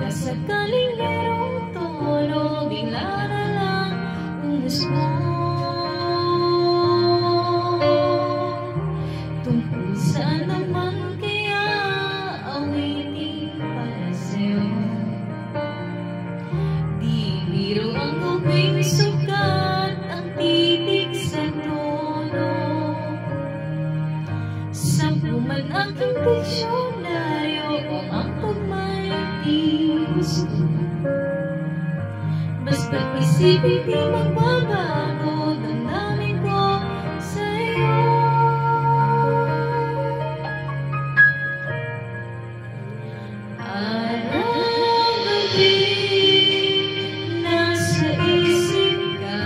Sakaling merong tono, bigla na lang umusbong. Tungkol saan naman kaya awitin para sa'yo? Di biro ang gawing sukat, ang titig sa tono. Sampu man aking diksyonaryo o ang pagmay gusto. Basta't isipin di magbabago, damdamin ko sa'yo. Araw-gabi nasa isip ka,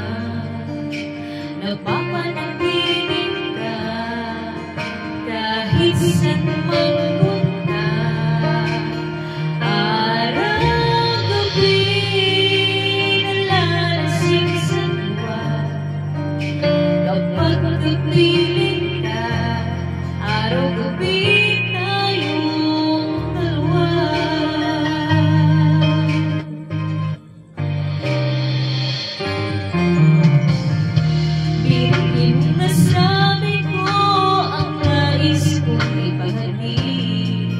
napapanatinig ka, kahit saan man punta. Pagpiling ka, araw-gabi tayong dalawa. Bigyan mo nasabi ko ang nais kong ipaghatid.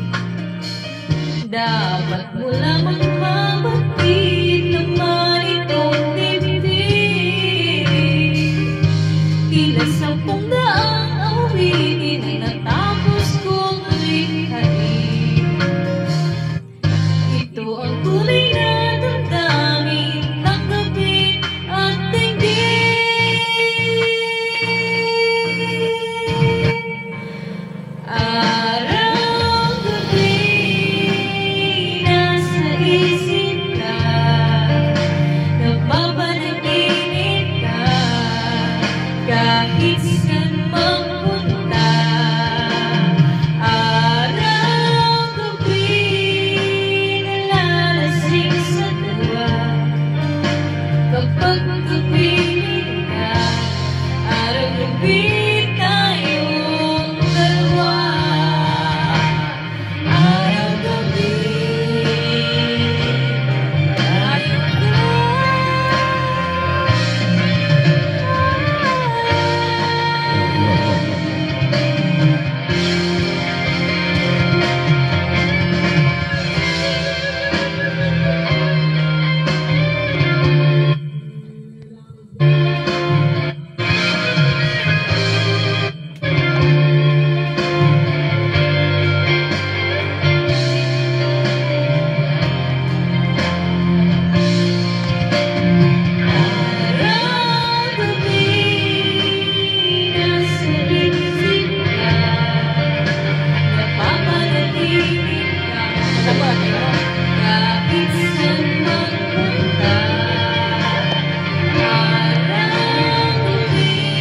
Dapat mo lamang mabatid naman itong dibdib. Tila 10,000 awitin ay natapos kong likhain. Ito ang tunay na damdamin, tanggapin at tingin. Araw-gabi nasa isip